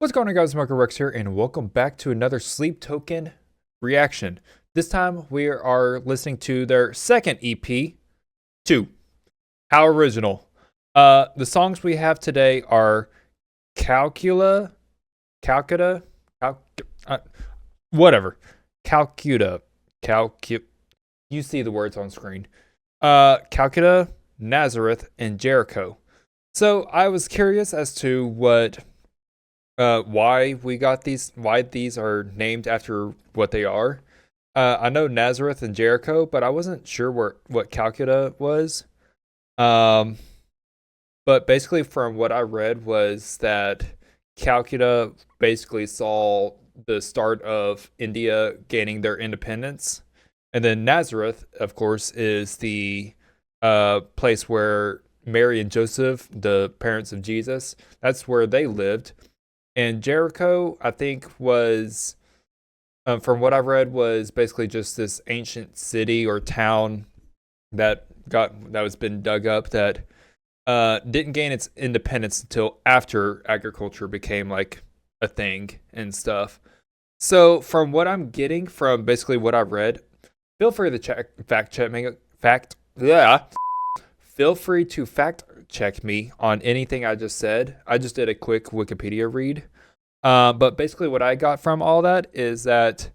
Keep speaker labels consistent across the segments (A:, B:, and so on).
A: What's going on, guys? Marco Rex here, and welcome back to another Sleep Token reaction. This time we are listening to their second EP, 2. How original. The songs we have today are Calcutta, whatever. You see the words on screen. Calcutta, Nazareth, and Jericho. So I was curious as to why these are named after what they are. I know Nazareth and Jericho, but I wasn't sure what Calcutta was. Um, but basically, from what I read, was that Calcutta basically saw the start of India gaining their independence, and then Nazareth, of course, is the place where Mary and Joseph, the parents of Jesus, that's where they lived. And Jericho, I think, was, from what I've read, was basically just this ancient city or town that was been dug up that didn't gain its independence until after agriculture became like a thing and stuff. So from what I'm getting from basically what I've read, feel free to feel free to fact check me on anything I just said. I just did a quick Wikipedia read. But basically what I got from all that is that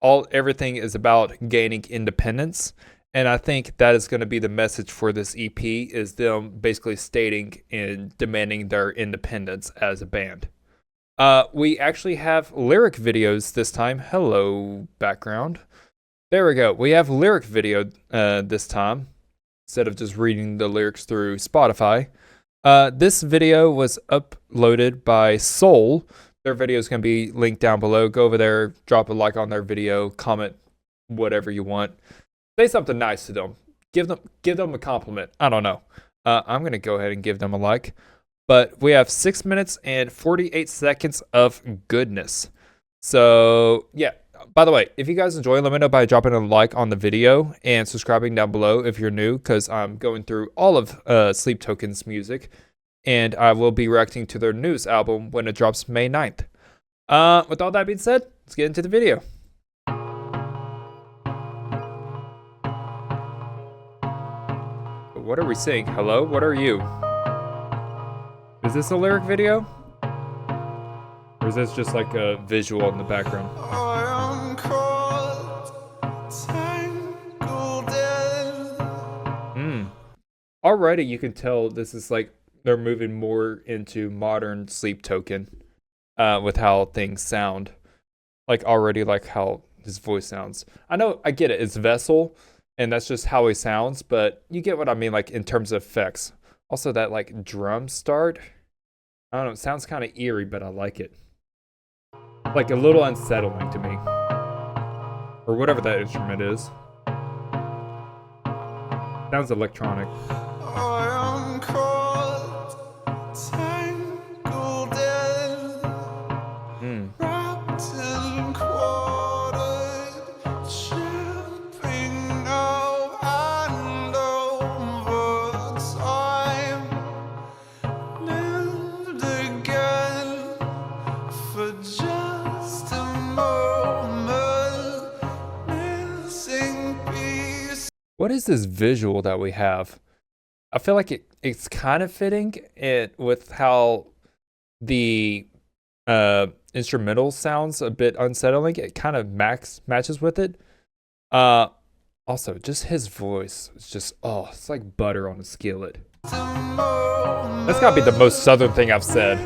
A: everything is about gaining independence. And I think that is going to be the message for this EP, is them basically stating and demanding their independence as a band. We actually have lyric videos this time. Hello, background. There we go. We have lyric video this time, instead of just reading the lyrics through Spotify. This video was uploaded by Soul. Their video is going to be linked down below. Go over there, drop a like on their video, comment whatever you want. Say something nice to them. Give them a compliment. I don't know. I'm going to go ahead and give them a like. But we have 6 minutes and 48 seconds of goodness. So, yeah. By the way, if you guys enjoy, let me know by dropping a like on the video and subscribing down below if you're new, because I'm going through all of Sleep Token's music, and I will be reacting to their newest album when it drops May 9th. With all that being said, let's get into the video. What are we saying? Hello? What are you? Is this a lyric video? Or is this just like a visual in the background? Already you can tell this is like they're moving more into modern Sleep Token with how things sound. Like already like how his voice sounds. I get it, it's Vessel, and that's just how he sounds, but you get what I mean, like in terms of effects. Also that like drum start, I don't know, it sounds kind of eerie, but I like it. Like a little unsettling to me. Or whatever that instrument is. Sounds electronic. What is this visual that we have? I feel like it's kind of fitting with how the instrumental sounds a bit unsettling. It kind of matches with it. Also, just his voice is just, it's like butter on a skillet. That's gotta be the most southern thing I've said.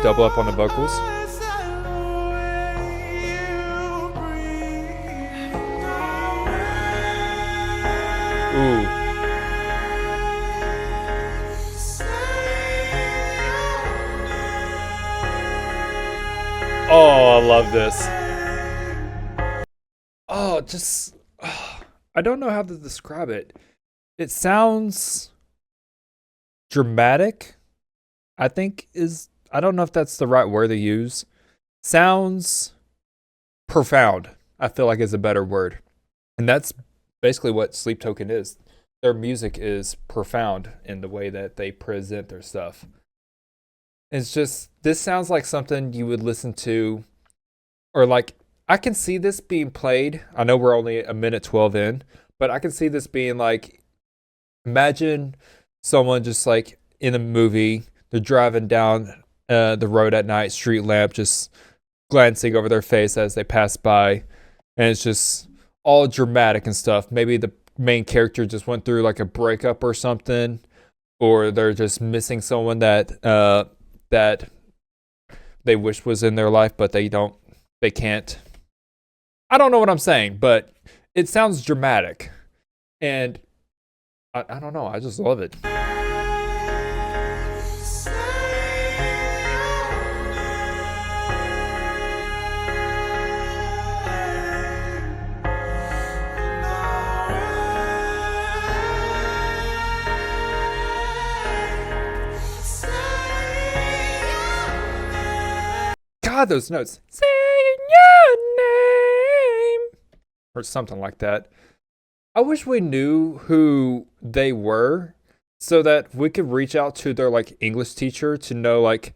A: Double up on the vocals. Ooh. Oh, I love this. I don't know how to describe it. It sounds dramatic, I think I don't know if that's the right word to use. Sounds profound. I feel like is a better word. And that's basically what Sleep Token is. Their music is profound in the way that they present their stuff. It's just, this sounds like something you would listen to, or like, I can see this being played. I know we're only a minute 12 in, but I can see this being like, imagine someone just like in a movie, they're driving down the road at night, street lamp just glancing over their face as they pass by, and it's just all dramatic and stuff. Maybe the main character just went through like a breakup or something, or they're just missing someone that they wish was in their life, but they can't. I don't know what I'm saying, but it sounds dramatic, and I don't know. I just love it. God, those notes. Saying your name. Or something like that. I wish we knew who they were so that we could reach out to their like English teacher to know like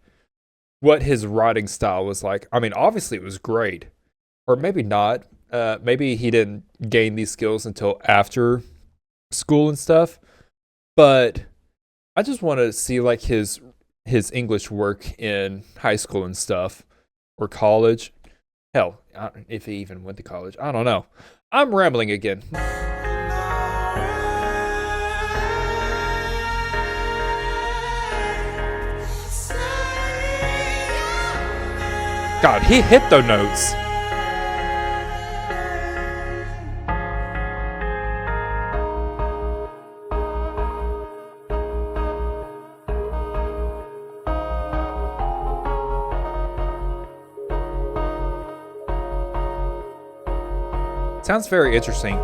A: what his writing style was like. I mean, obviously it was great. Or maybe not. Maybe he didn't gain these skills until after school and stuff. But I just want to see like his English work in high school and stuff. Or college. Hell, if he even went to college. I don't know. I'm rambling again. God, he hit those notes. Sounds very interesting.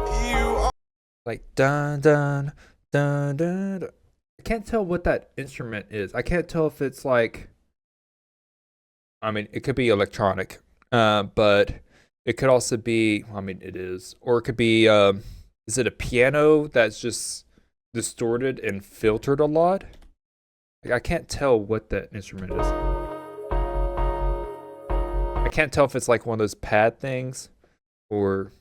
A: Like dun dun dun dun. I can't tell what that instrument is. I can't tell if it's like. I mean, it could be electronic, but it could also be. I mean, it is, or it could be. Is it a piano that's just distorted and filtered a lot? Like, I can't tell what that instrument is. I can't tell if it's like one of those pad things, or.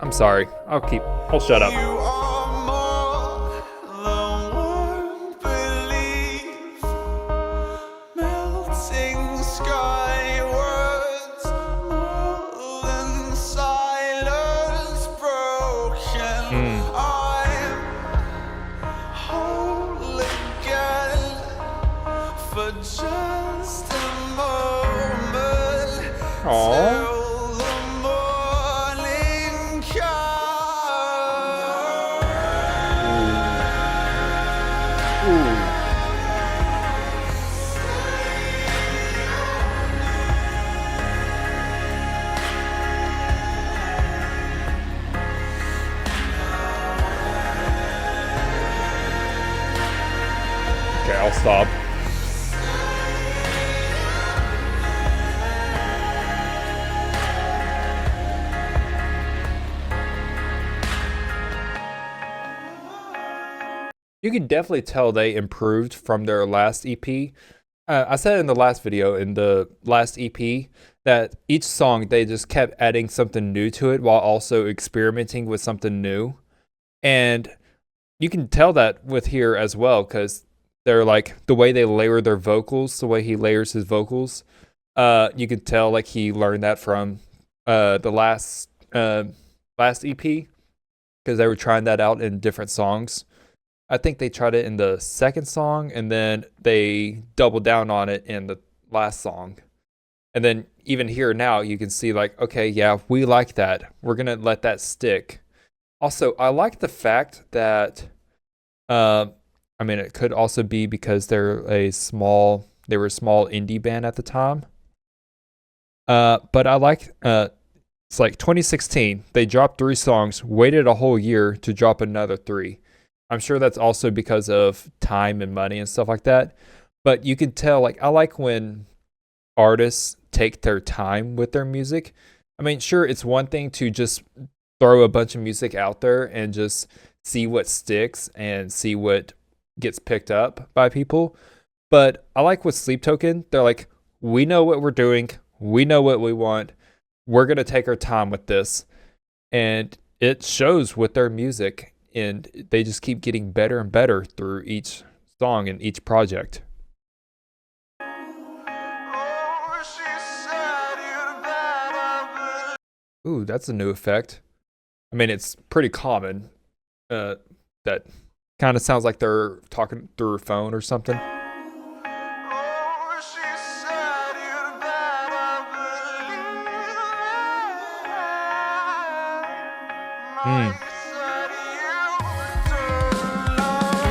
A: I'm sorry. I'll shut up. You are more than one belief, melting skywards, more than silence broken. I'm whole again for just a moment. Aww. Okay, I'll stop. You can definitely tell they improved from their last EP. I said in the last video, in the last EP, that each song they just kept adding something new to it while also experimenting with something new. And you can tell that with here as well, because they're like the way they layer their vocals, the way he layers his vocals. You can tell like he learned that from the last EP, because they were trying that out in different songs. I think they tried it in the second song, and then they doubled down on it in the last song. And then even here now, you can see like, okay, yeah, we like that. We're going to let that stick. Also, I like the fact that, I mean, it could also be because they were a small indie band at the time. But I like, it's like 2016, they dropped 3 songs, waited a whole year to drop another 3. I'm sure that's also because of time and money and stuff like that. But you can tell, like, I like when artists take their time with their music, I mean, sure, it's one thing to just throw a bunch of music out there and just see what sticks and see what gets picked up by people. But I like with Sleep Token, they're like, we know what we're doing, we know what we want, we're gonna take our time with this, and it shows with their music, and they just keep getting better and better through each song and each project. Ooh, that's a new effect. I mean, it's pretty common. That kind of sounds like they're talking through a phone or something.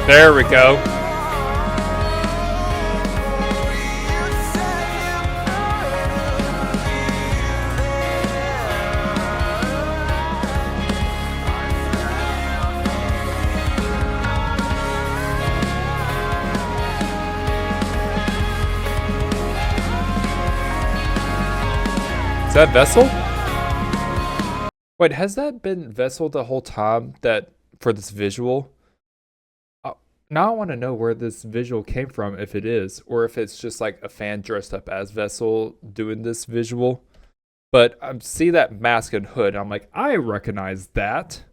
A: There we go. Is that Vessel? Wait, has that been Vessel the whole time that for this visual? Now I want to know where this visual came from, if it is, or if it's just like a fan dressed up as Vessel doing this visual. But I see that mask and hood, and I'm like, I recognize that.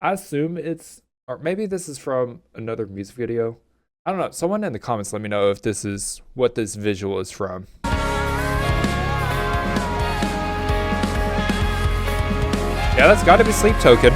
A: I assume it's, or maybe this is from another music video. I don't know. Someone in the comments let me know if this is what this visual is from. Yeah, that's got to be Sleep Token.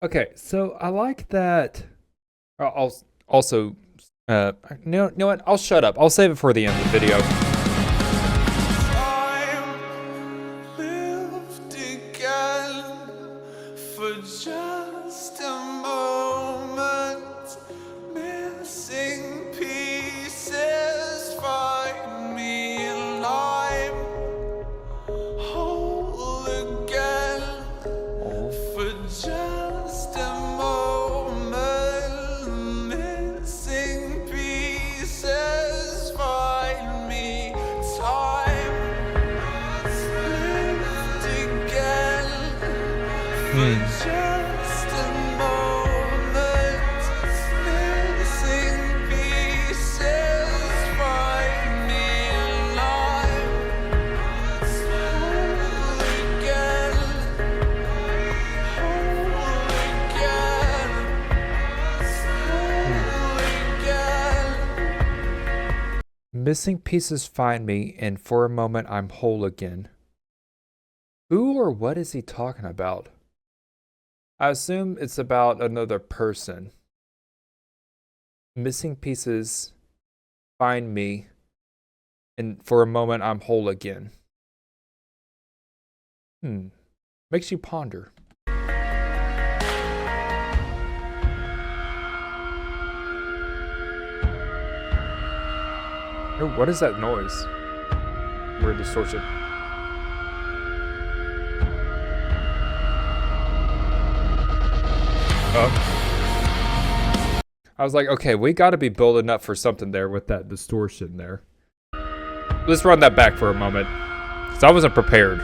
A: Okay, so I like that. I'll also, no, you know what? I'll shut up. I'll save it for the end of the video. Missing pieces find me, and for a moment I'm whole again. Who or what is he talking about? I assume it's about another person. Missing pieces find me, and for a moment I'm whole again. Makes you ponder. Oh, what is that noise? Weird distortion. I was like, okay, we got to be building up for something there with that distortion there. Let's run that back for a moment, because I wasn't prepared.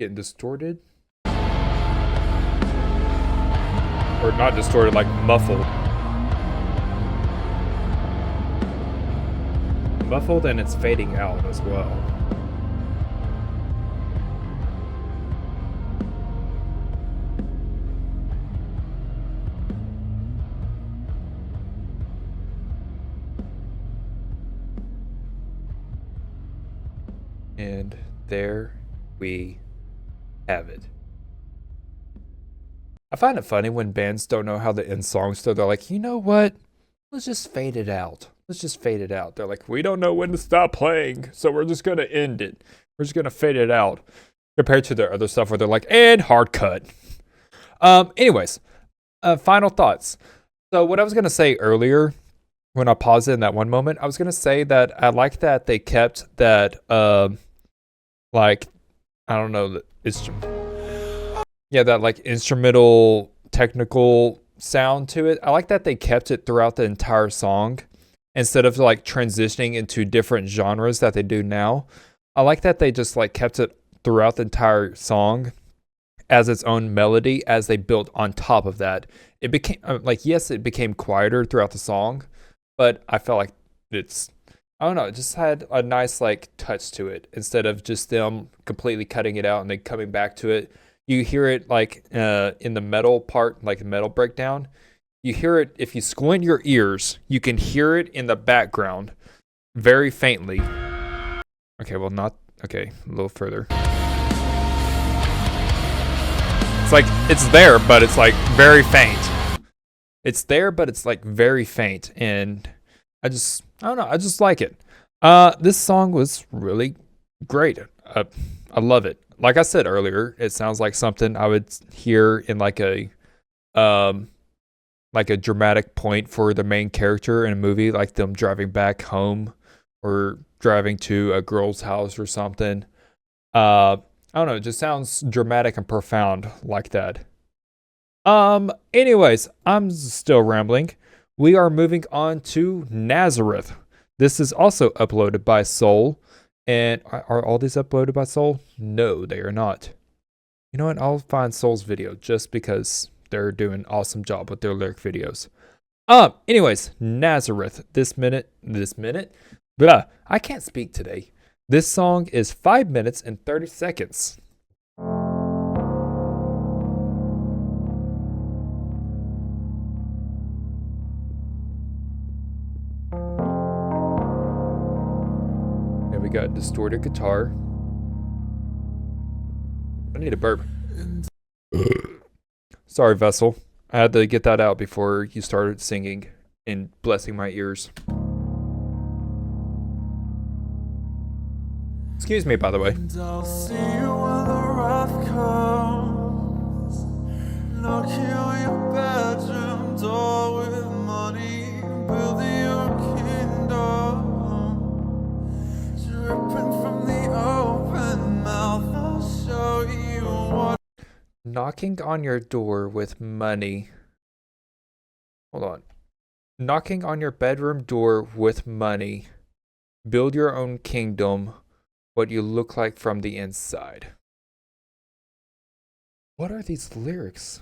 A: getting distorted. Or not distorted, like muffled. Muffled, and it's fading out as well. And there we have it. I find it funny when bands don't know how to end songs, so they're like, you know what? Let's just fade it out. Let's just fade it out. They're like, we don't know when to stop playing, so we're just going to end it. We're just going to fade it out. Compared to their other stuff where they're like, and hard cut. Anyways, final thoughts. So what I was going to say earlier, when I paused it in that one moment, I was going to say that I like that they kept that, like, I don't know, that like instrumental technical sound to it. I like that they kept it throughout the entire song instead of like transitioning into different genres that they do now. I like that they just like kept it throughout the entire song as its own melody as they built on top of that. It became yes, it became quieter throughout the song, but I felt like I don't know, it just had a nice like touch to it instead of just them completely cutting it out and then coming back to it. You hear it like in the metal part, like the metal breakdown. You hear it, if you squint your ears, you can hear it in the background very faintly. Okay, well, a little further. It's like, it's there, but it's like very faint. It's there, but it's like very faint. And I don't know, I just like it. This song was really great. I love it. Like I said earlier, it sounds like something I would hear in like a dramatic point for the main character in a movie, like them driving back home or driving to a girl's house or something. I don't know, it just sounds dramatic and profound like that. Anyways, I'm still rambling. We are moving on to Nazareth. This is also uploaded by Soul. And are all these uploaded by Soul? No, they are not. You know what? I'll find Soul's video just because they're doing an awesome job with their lyric videos. Anyways, Nazareth. This minute, blah, I can't speak today. This song is 5 minutes and 30 seconds. We got distorted guitar. I need a burp. Sorry, Vessel. I had to get that out before you started singing and blessing my ears. Excuse me, by the way. And I'll see you when the wrath comes. Knocking on your bedroom door with money, building your kingdom. Dripping from the open mouth, I'll show you what. Knocking on your door with money. Hold on. Knocking on your bedroom door with money. Build your own kingdom. What you look like from the inside. What are these lyrics?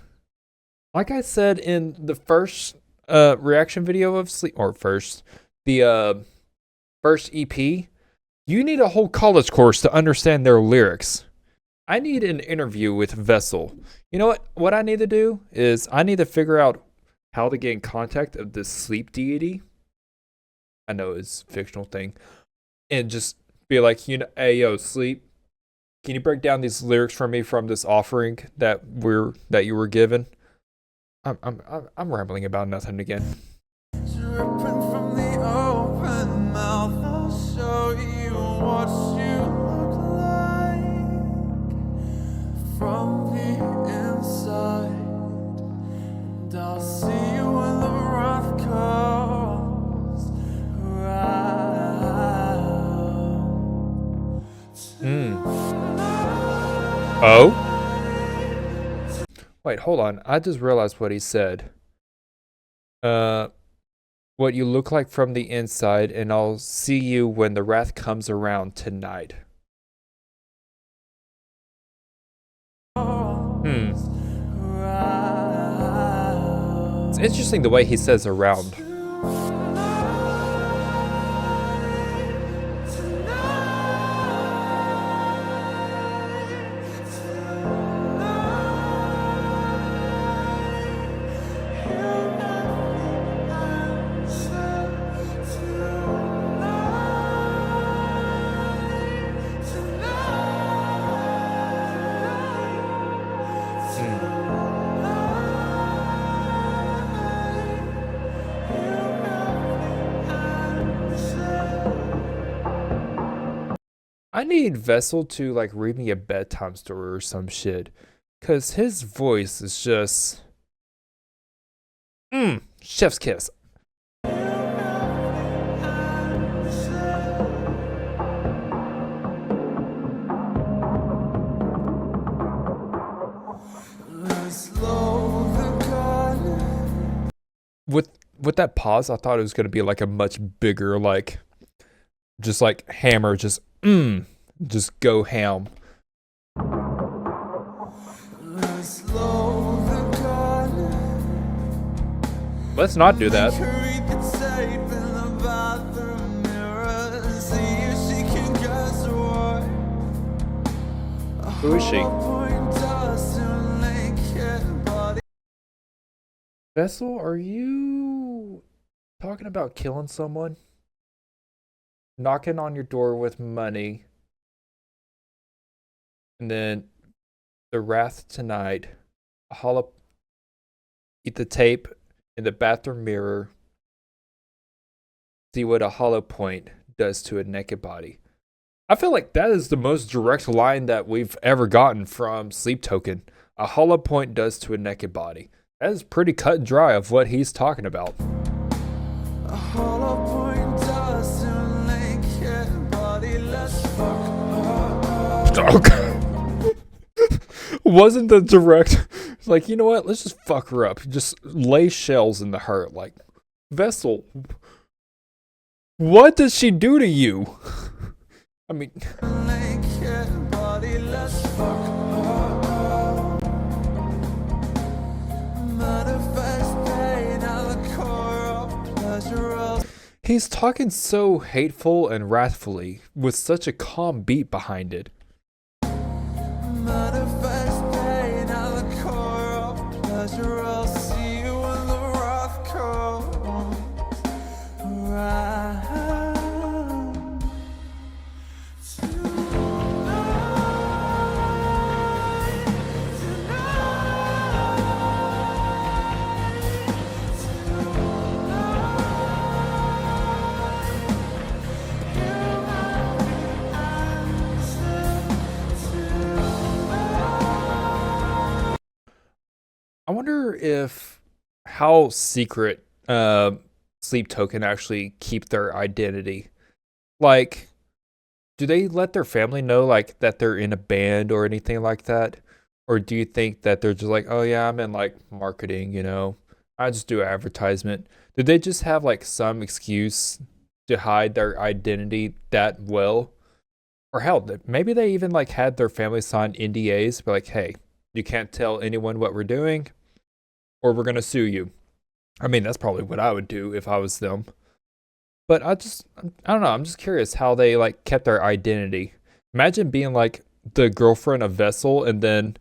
A: Like I said in the first reaction video of Sleep, or the first EP, you need a whole college course to understand their lyrics. I need an interview with Vessel. You know what? What I need to do is I need to figure out how to get in contact of this sleep deity. I know it's a fictional thing. And just be like, you know, hey, yo, Sleep, can you break down these lyrics for me from this offering that you were given? I'm rambling about nothing again. Dripping from the open mouth, I'll show you what you look like from the inside. And I'll see you when the wrath comes around. Oh? Wait, hold on. I just realized what he said. What you look like from the inside, and I'll see you when the wrath comes around tonight. interesting the way he says around. I need Vessel to like read me a bedtime story or some shit. Cause his voice is just chef's kiss. With that pause, I thought it was gonna be like a much bigger, like just like hammer, just go ham. Let's not do that. Who is she? Vessel, are you talking about killing someone? Knocking on your door with money. And then the wrath tonight. Eat the tape in the bathroom mirror. See what a hollow point does to a naked body. I feel like that is the most direct line that we've ever gotten from Sleep Token. A hollow point does to a naked body. That is pretty cut and dry of what he's talking about. A hollow point does to a naked body. Let's fuck her. Wasn't the direct like, you know what? Let's just fuck her up. Just lay shells in the heart. Like, Vessel, what does she do to you? I mean, he's talking so hateful and wrathfully with such a calm beat behind it. I wonder if how secret Sleep Token actually keep their identity. Like, do they let their family know like that they're in a band or anything like that? Or do you think that they're just like, oh yeah, I'm in like marketing, you know, I just do advertisement. Did they just have like some excuse to hide their identity that well? Or hell, maybe they even like had their family sign NDAs, but like, hey, you can't tell anyone what we're doing, or we're going to sue you. I mean, that's probably what I would do if I was them. But I don't know. I'm just curious how they like kept their identity. Imagine being like the girlfriend of Vessel and then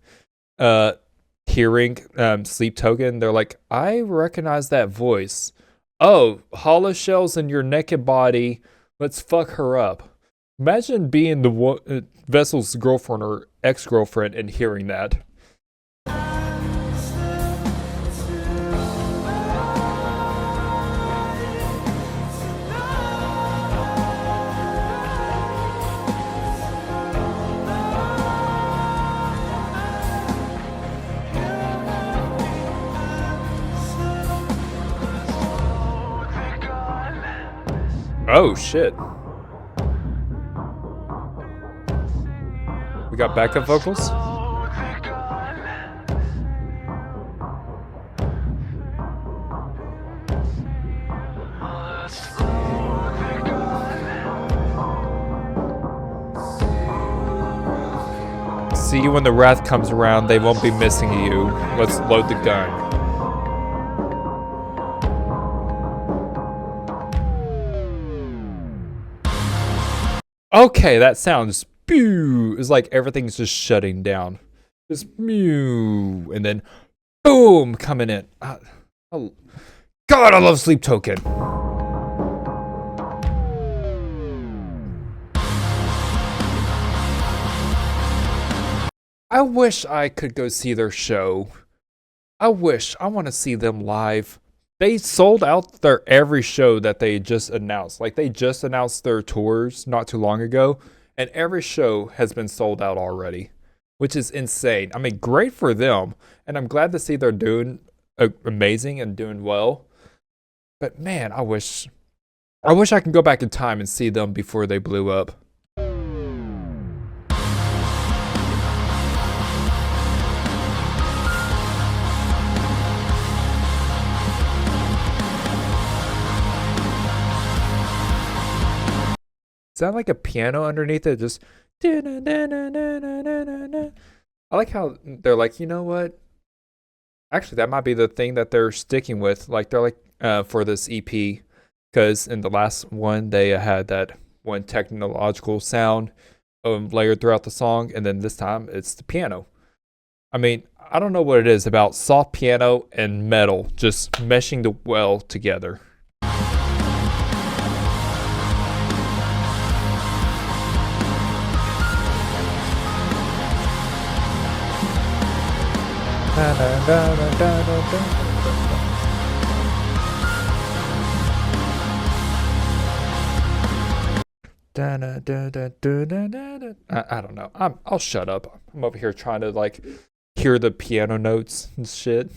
A: hearing Sleep Token. They're like, I recognize that voice. Oh, hollow shells in your naked body. Let's fuck her up. Imagine being the Vessel's girlfriend or ex-girlfriend and hearing that. Oh shit. We got backup vocals? See you when the wrath comes around, they won't be missing you. Let's load the gun. Okay, that sounds pew. It's like everything's just shutting down. Just mew, and then boom, coming in. Oh, God, I love Sleep Token. I wish I could go see their show. I wish. I want to see them live. They sold out their every show that they just announced. Like they just announced their tours not too long ago, and every show has been sold out already, which is insane. I mean, great for them, and I'm glad to see they're doing amazing and doing well. But man, I wish I could go back in time and see them before they blew up. Sound like a piano underneath it, just. I like how they're like, you know what? Actually, that might be the thing that they're sticking with. Like they're like for this EP, because in the last one they had that one technological sound layered throughout the song, and then this time it's the piano. I mean, I don't know what it is about soft piano and metal just meshing the well together. I don't know. I'll shut up. I'm over here trying to like hear the piano notes and shit.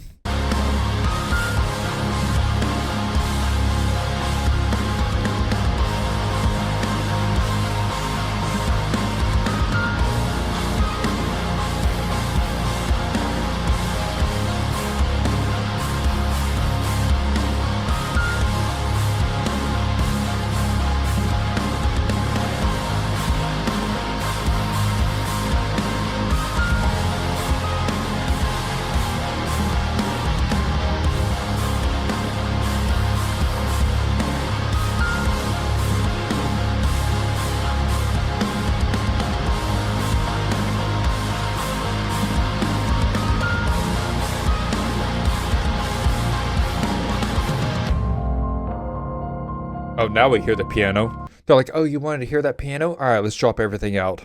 A: Oh, now we hear the piano. They're like, oh, you wanted to hear that piano? All right, let's drop everything out.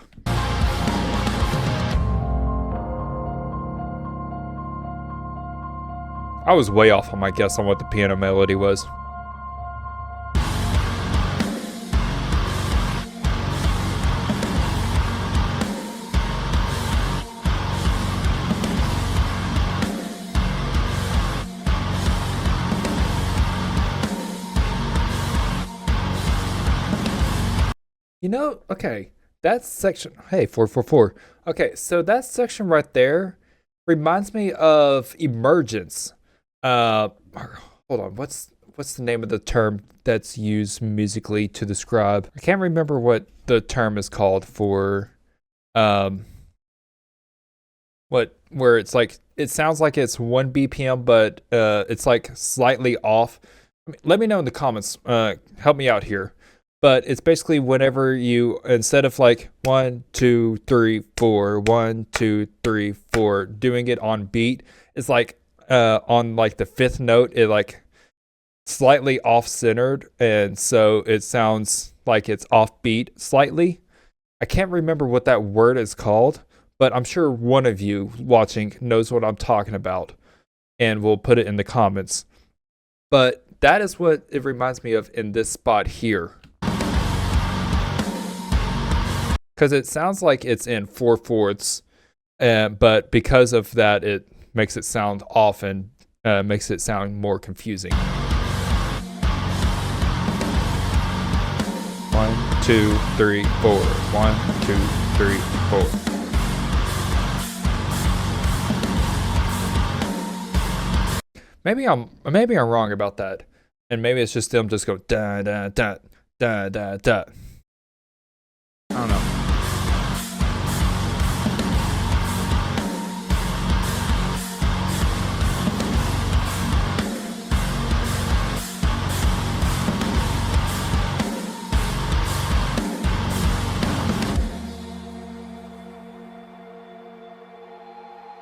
A: I was way off on my guess on what the piano melody was. You know, okay, that section. Hey, 444. Okay, so that section right there reminds me of Emergence. Uh, hold on. What's the name of the term that's used musically to describe? I can't remember what the term is called for. Um, what where it's like it sounds like it's 1 BPM, but it's like slightly off. I mean, let me know in the comments. Help me out here. But it's basically whenever you, instead of like 1, 2, 3, 4, 1, 2, 3, 4, doing it on beat, it's like on like the fifth note, it like slightly off centered, and so it sounds like it's off beat slightly. I can't remember what that word is called, but I'm sure one of you watching knows what I'm talking about, and we'll put it in the comments. But that is what it reminds me of in this spot here. Because it sounds like it's in 4/4, but because of that, it makes it sound off and makes it sound more confusing. 1, 2, 3, 4. 1, 2, 3, 4. Maybe I'm wrong about that, and maybe it's just them just go da da da da da da. I don't know.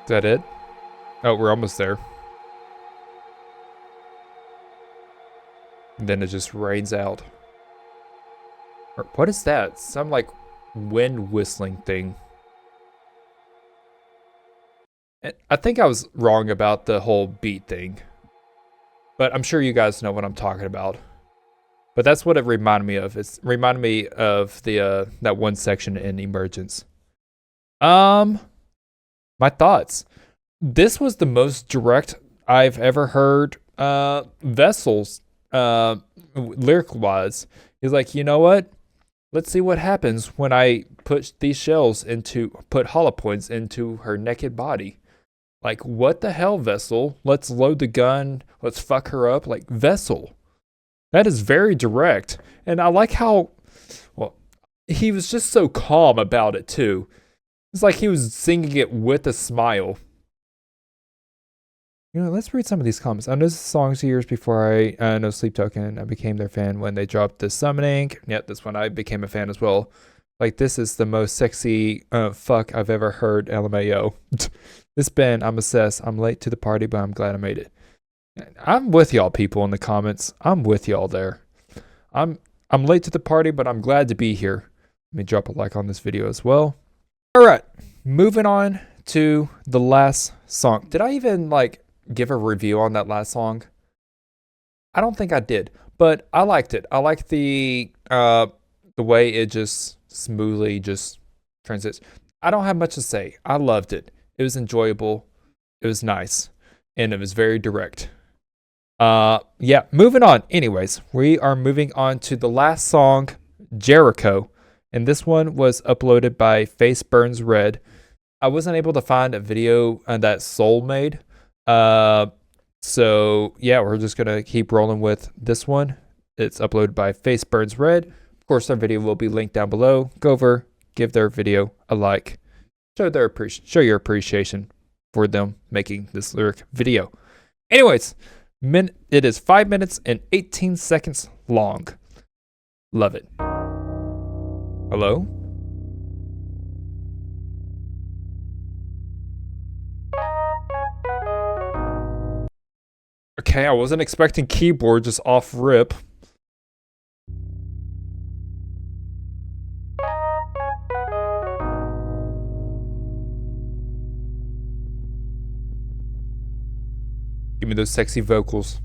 A: that it? Oh, we're almost there. And then it just rains out. Or, what is that? Some like wind whistling thing. I think I was wrong about the whole beat thing. But I'm sure you guys know what I'm talking about. But that's what it reminded me of. It's reminded me of the that one section in Emergence. My thoughts. This was the most direct I've ever heard Vessel's lyric wise. He's like, you know what? Let's see what happens when I put hollow points into her naked body. Like, what the hell, Vessel? Let's load the gun. Let's fuck her up. Like, Vessel. That is very direct. And I like how, well, he was just so calm about it, too. It's like he was singing it with a smile. You know, let's read some of these comments. I know this songs years before I know Sleep Token. I became their fan when they dropped the Summoning. Yeah, this one I became a fan as well. Like, this is the most sexy fuck I've ever heard, LMAO. This band, I'm obsessed. I'm late to the party, but I'm glad I made it. I'm with y'all people in the comments. I'm with y'all there. I'm late to the party, but I'm glad to be here. Let me drop a like on this video as well. All right, moving on to the last song. Did I even like give a review on that last song? I don't think I did, but I liked it. I liked the way it just smoothly just transits. I don't have much to say. I loved it. It was enjoyable. It was nice, and it was very direct. Yeah, moving on. Anyways, we are moving on to the last song, Jericho, and this one was uploaded by Face Burns Red. I wasn't able to find a video that Soul made. So yeah, we're just gonna keep rolling with this one. It's uploaded by Face Burns Red. Of course, their video will be linked down below. Go over, give their video a like, show your appreciation for them making this lyric video. Anyways, it is 5 minutes and 18 seconds long. Love it. Hello? Okay, I wasn't expecting keyboard just off rip. Give me those sexy vocals.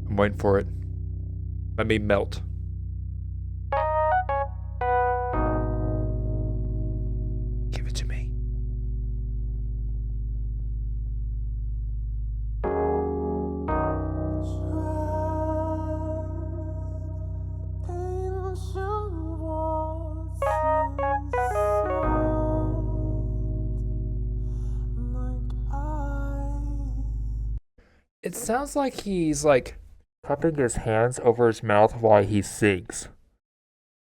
A: I'm waiting for it. Let me melt. Give it to me. It sounds like he's like cupping his hands over his mouth while he sings.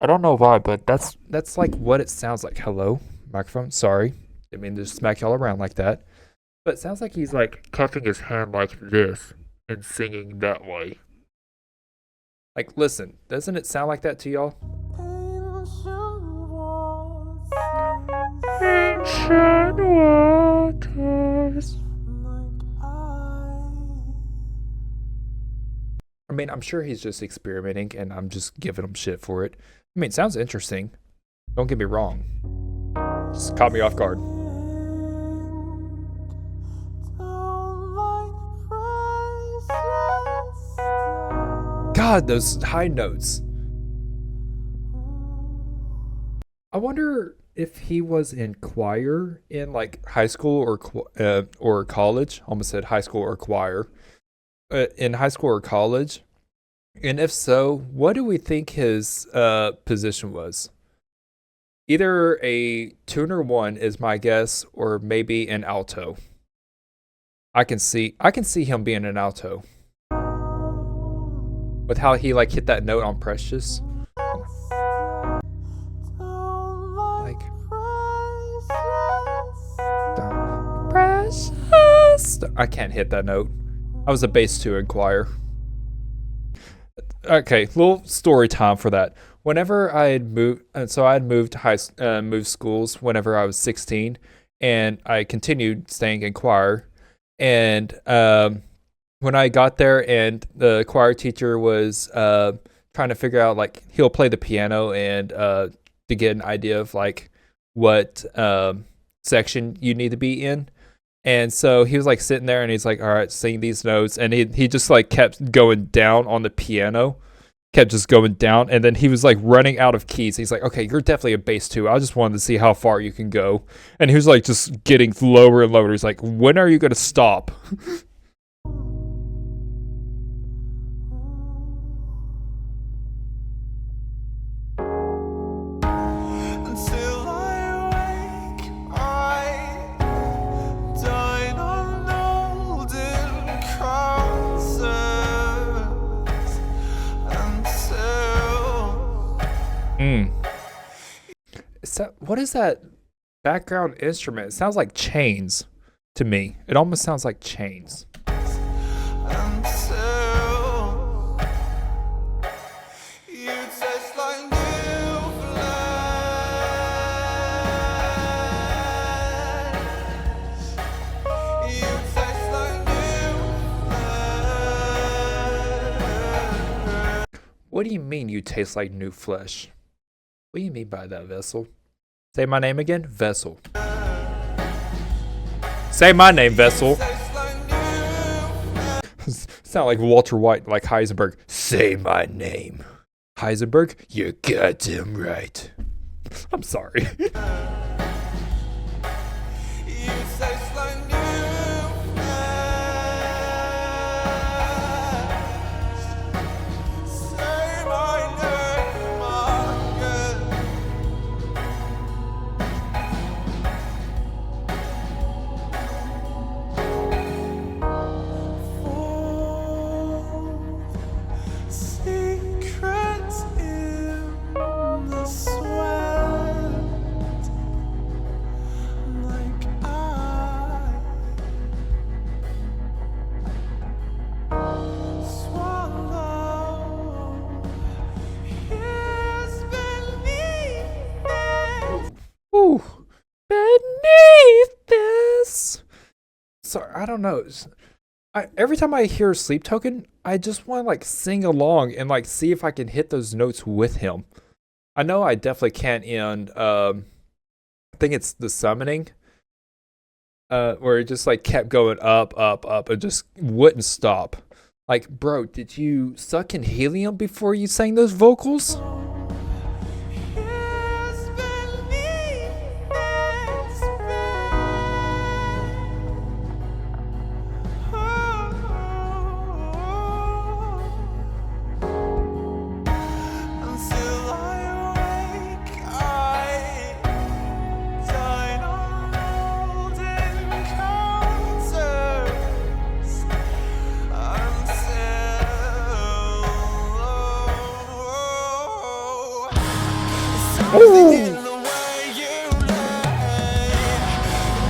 A: I don't know why, but that's like what it sounds like. Hello, microphone. Sorry, didn't mean to smack y'all around like that. But it sounds like he's like cupping his hand like this and singing that way. Like, listen, doesn't it sound like that to y'all? Ancient waters. I mean, I'm sure he's just experimenting, and I'm just giving him shit for it. I mean, it sounds interesting. Don't get me wrong. Just caught me off guard. God, those high notes. I wonder if he was in choir in like high school or college. Almost said high school or choir. In high school or college, and if so, what do we think his position was? Either a tuner 1 is my guess, or maybe an alto. I can see him being an alto with how he like hit that note on Precious. Like Precious. I can't hit that note. I was a bass 2 in choir. Okay, little story time for that. whenever I had moved, so I had moved to moved schools whenever I was 16, and I continued staying in choir. And when I got there, and the choir teacher was trying to figure out like he'll play the piano and to get an idea of like what section you need to be in. And so he was like sitting there and he's like, all right, sing these notes. And he just like kept going down on the piano, kept just going down. And then he was like running out of keys. He's like, okay, you're definitely a bass two. I just wanted to see how far you can go. And he was like just getting lower and lower. He's like, when are you going to stop?
B: Until I wake, I dine on golden crosses until
A: Mm. What is that background instrument? It sounds like chains to me. It almost sounds like chains.
B: until you taste like new flesh. You taste like new flesh.
A: What do you mean you taste like new flesh? What do you mean by that, Vessel? Say my name again, Vessel. Say my name, Vessel.
B: Taste like new.
A: Sound like Walter White, like Heisenberg. Say my name. Heisenberg, you're goddamn right. I'm sorry.
B: You taste like new flesh. Say my name again. Secrets in the sweat, like I swallow his beneath it.
A: Ooh, beneath this. Sorry, I don't know. Every time I hear Sleep Token, I just want to like sing along and like see if I can hit those notes with him. I know I definitely can't in I think it's the summoning, where it just like kept going up, up, up, and just wouldn't stop. Like, bro, did you suck in helium before you sang those vocals?
B: His beneath its bed. Until I wake, I dine on golden counters until something in the way you lay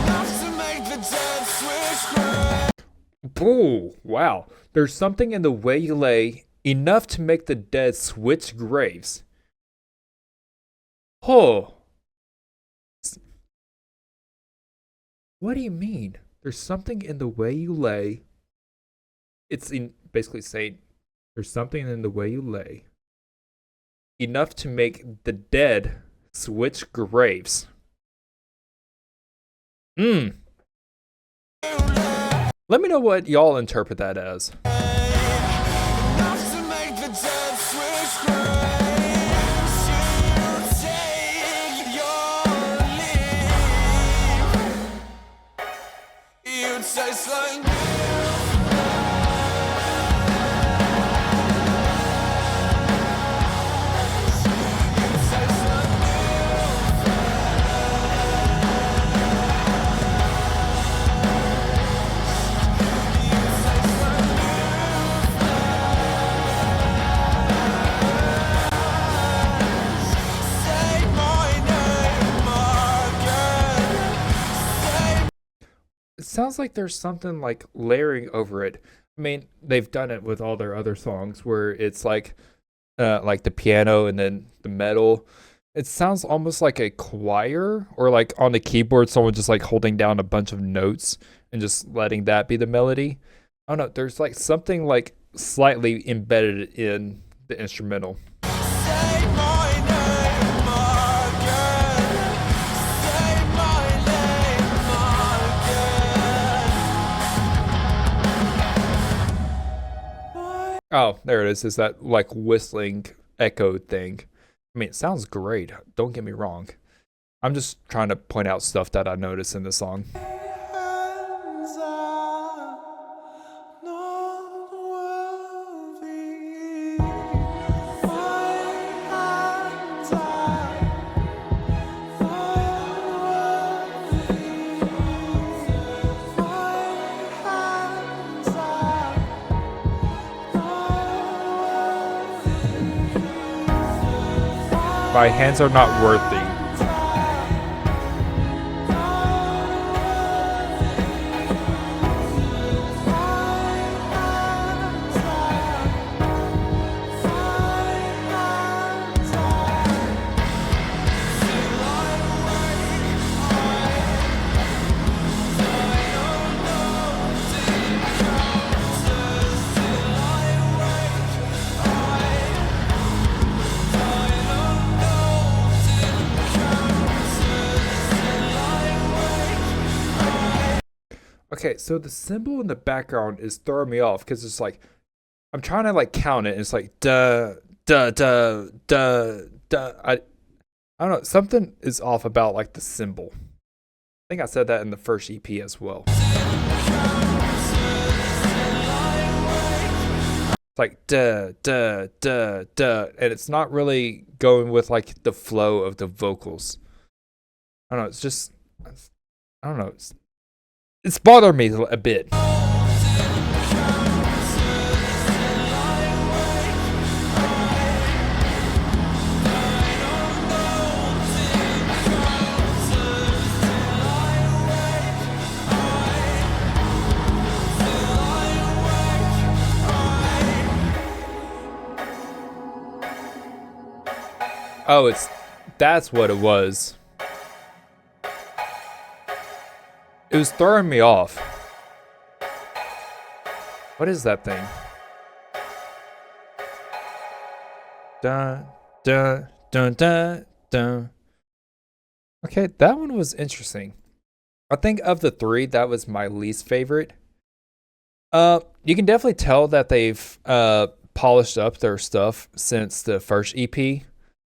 B: enough to make the dead switch gray.
A: Oh, wow. There's something in the way you lay enough to make the dead switch graves. Oh, what do you mean? There's something in the way you lay. It's in basically saying there's something in the way you lay enough to make the dead switch graves. Mm. Let me know what y'all interpret that as.
B: Enough to make the dead switch graves. You take your leave. You taste like say my name again.
A: It sounds like there's something like layering over it. I mean, they've done it with all their other songs where it's like like the piano and then the metal. It sounds almost like a choir, or like on the keyboard, someone just like holding down a bunch of notes and just letting that be the melody. I don't know. There's like something like slightly embedded in the instrumental.
B: Say my name again. Say my name again.
A: Oh, there it is. Is that like whistling echo thing? I mean, it sounds great. Don't get me wrong. I'm just trying to point out stuff that I noticed in the song.
B: Hands are not worthy. My hands are not worthy. My hands are not
A: My hands are not worthy. Okay, so the symbol in the background is throwing me off because it's like I'm trying to like count it. And it's like duh, duh, duh, duh, duh. I don't know. Something is off about like the symbol. I think I said that in the first EP as well. It's like duh, duh, duh, duh, and it's not really going with like the flow of the vocals. I don't know. It's just I don't know. It's bothering me a bit. Oh, that's what it was. It was throwing me off. What is that thing? Dun, dun, dun, dun, dun. Okay, that one was interesting. I think of the three, that was my least favorite. You can definitely tell that they've polished up their stuff since the first EP. You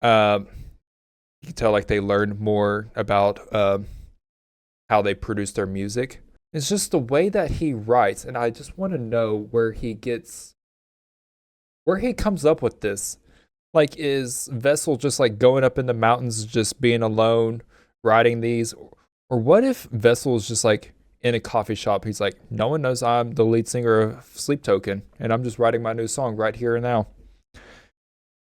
A: can tell like they learned more about how they produce their music. It's just the way that he writes, and I just want to know where he comes up with this. Like, is Vessel just like going up in the mountains, just being alone, writing these? Or what if Vessel is just like in a coffee shop? He's like, no one knows I'm the lead singer of Sleep Token, and I'm just writing my new song right here and now.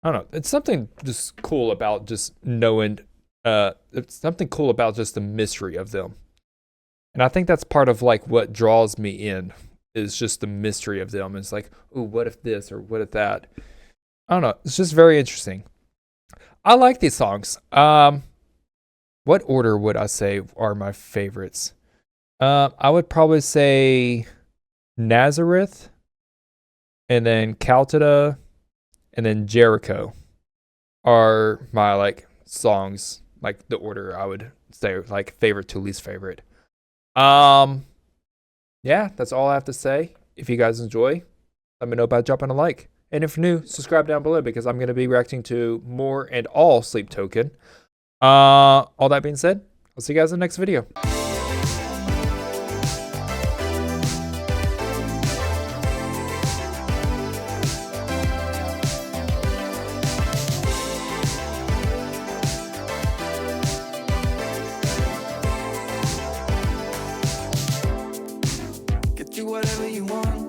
A: I don't know. It's something just cool about just knowing, it's something cool about just the mystery of them. And I think that's part of like what draws me in is just the mystery of them. It's like, oh, what if this or what if that? I don't know. It's just very interesting. I like these songs. What order would I say are my favorites? I would probably say Nazareth, and then Calcutta, and then Jericho are my like songs, like the order I would say like favorite to least favorite. Yeah, that's all I have to say. If you guys enjoy, let me know by dropping a like. And if you're new, subscribe down below because I'm going to be reacting to more and all Sleep Token. All that being said, I'll see you guys in the next video.
B: Get you whatever you want.